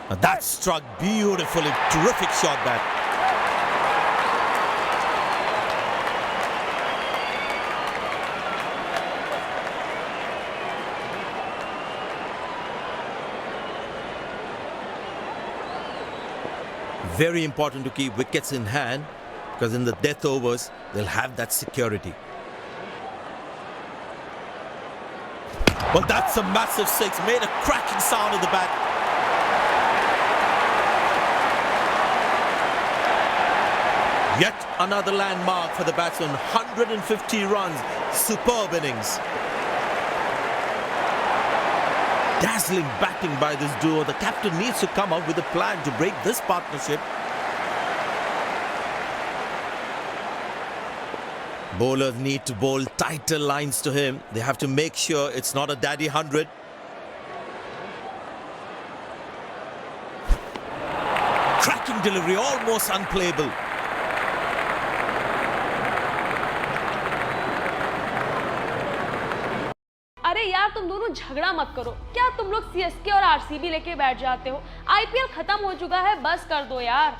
That struck beautifully. Terrific shot that. Very important to keep wickets in hand, because in the death overs, they'll have that security. Well, that's a massive six. Made a cracking sound at the bat. Yet another landmark for the batsman. 150 runs. Superb innings. Dazzling batting by this duo. The captain needs to come up with a plan to break this partnership. Bowlers need to bowl tighter lines to him. They have to make sure it's not a daddy 100. Cracking delivery, almost unplayable. अरे यार तुम दोनों झगड़ा मत करो। क्या तुम लोग सीएसके और आरसीबी लेके बैठ जाते हो? आईपीएल खत्म हो चुका है, बस कर दो यार।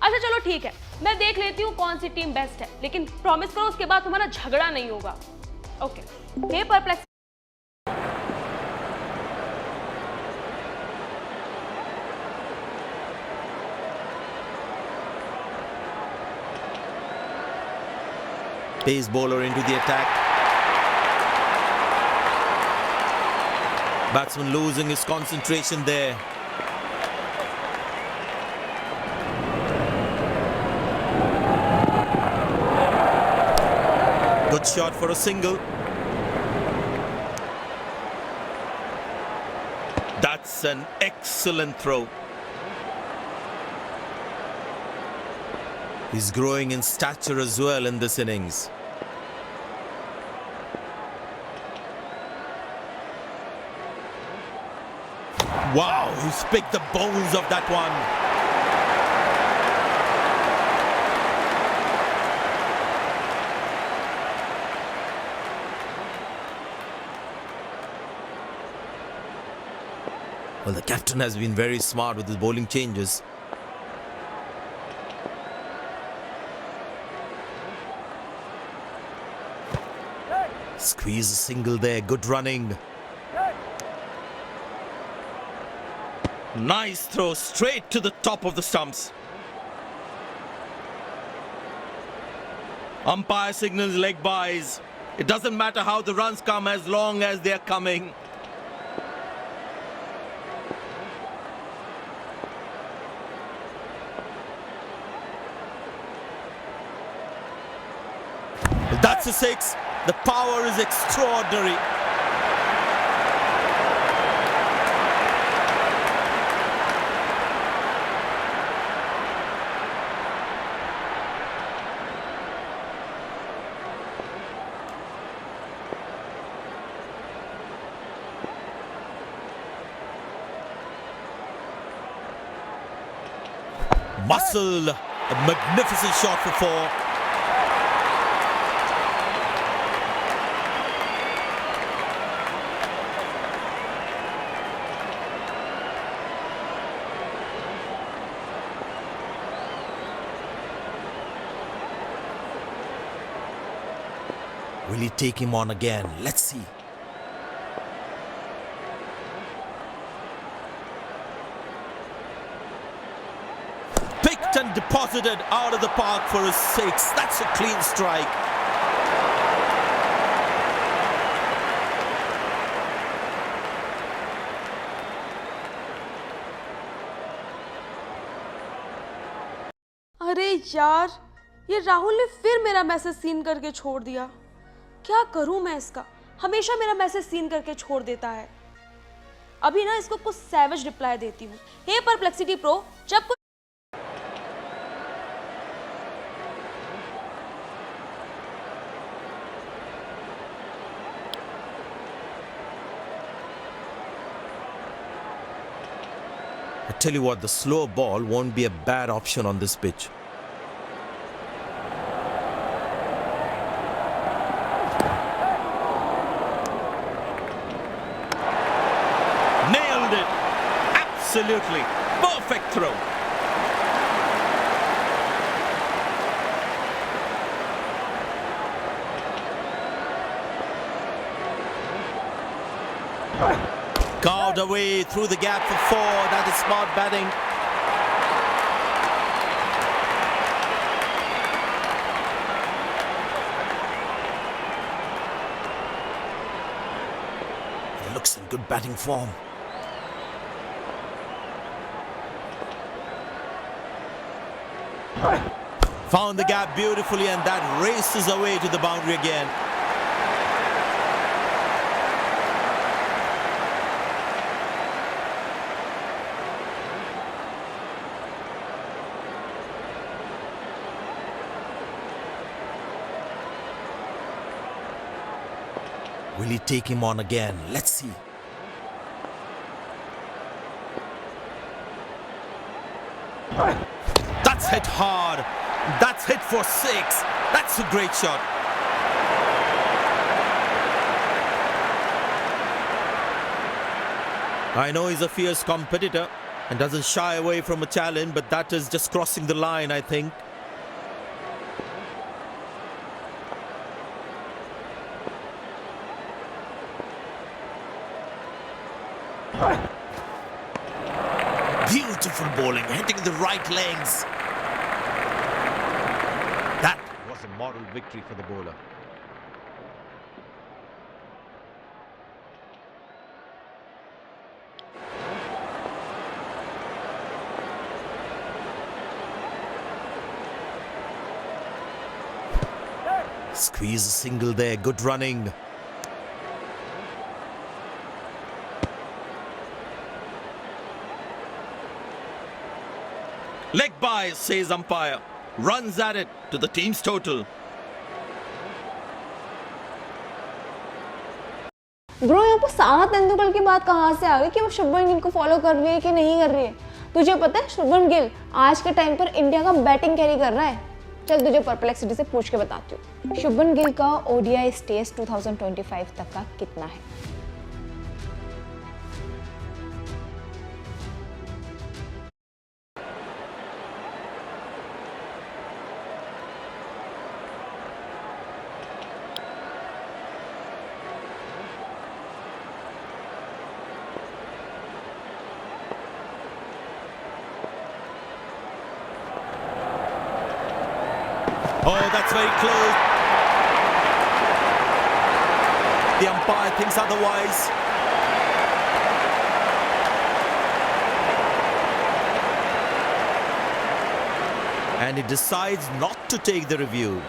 अच्छा चलो ठीक है, मैं देख लेती हूँ कौन सी टीम बेस्ट है, लेकिन प्रॉमिस करो उसके बाद तुम्हारा झगड़ा नहीं होगा। Okay. Hey perplex. Pace bowler into the attack. Batsman losing his concentration there. Good shot for a single. That's an excellent throw. He's growing in stature as well in this innings. Wow, he's picked the bones of that one. Well, the captain has been very smart with his bowling changes. Squeeze a single there, good running. Nice throw straight to the top of the stumps. Umpire signals leg byes. It doesn't matter how the runs come as long as they're coming. That's a six. The power is extraordinary. Muscle, a magnificent shot for four. Will he take him on again? Let's see. Picked and deposited out of the park for a six. That's a clean strike. अरे यार, ये राहुल ने फिर मेरा message seen करके छोड़ दिया। क्या करूं मैं इसका? हमेशा मेरा मैसेज सीन करके छोड़ देता है। अभी ना इसको कुछ सैवेज रिप्लाई देती हूँ। हे परप्लेक्सिटी प्रो, जब कुछ I tell you what, the slow ball won't be a bad option on this pitch. Nailed it! Absolutely! Perfect throw. Carved away through the gap for 4. That is smart batting. He looks in good batting form. Found the gap beautifully, and that races away to the boundary again. Will he take him on again? Let's see. That's hit hard. That's hit for 6. That's a great shot. I know he's a fierce competitor and doesn't shy away from a challenge, but that is just crossing the line, I think. Beautiful bowling, hitting the right legs. That was a moral victory for the bowler. Squeeze a single there, good running. Leg by, says umpire. Runs at it to the team's total. Bro यहाँ पर सारा तेंदुलकर की बात कहाँ से आ गई कि वो शुभमन गिल को फॉलो कर रही है कि नहीं कर रही है? तुझे पता है शुभमन गिल आज के टाइम पर इंडिया का बैटिंग कैरी कर रहा है? चल तुझे परप्लेक्सिटी से पूछ के बताती हूँ। शुभमन गिल का ओडीआई स्टेज 2025 तक का कितना है? Oh, that's very close. The umpire thinks otherwise. And he decides not to take the review.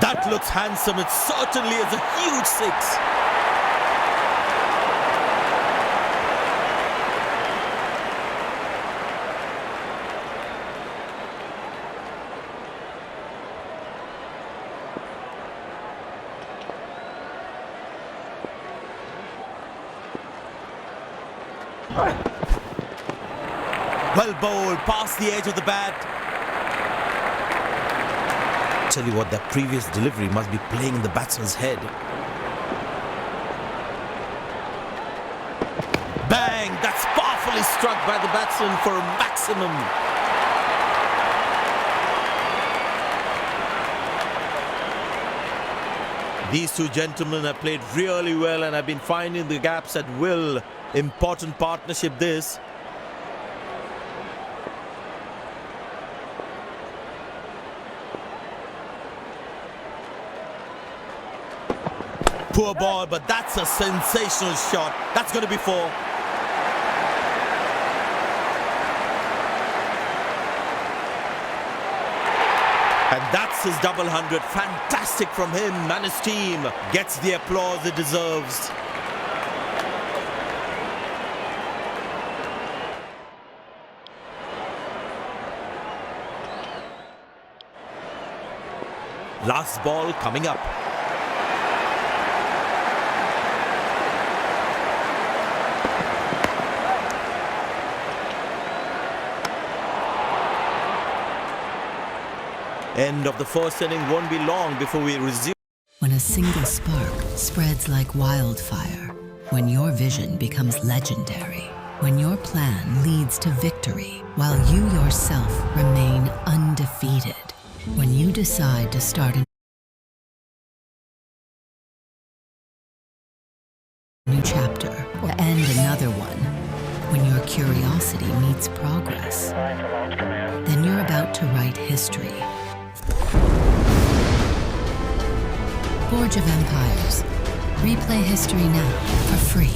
That looks handsome. It certainly is a huge 6. Well bowled, past the edge of the bat. Tell you what, that previous delivery must be playing in the batsman's head. Bang! That's powerfully struck by the batsman for a maximum. These two gentlemen have played really well and have been finding the gaps at will. Important partnership this. Poor ball, but that's a sensational shot. That's going to be 4. And that's his double 100. Fantastic from him, and his team gets the applause it deserves. Last ball coming up. End of the first inning won't be long before we resume. When a single spark spreads like wildfire, when your vision becomes legendary, when your plan leads to victory, while you yourself remain undefeated, when you decide to start a new chapter or end another one, when your curiosity meets progress, then you're about to write history. Forge of Empires. Replay history now for free.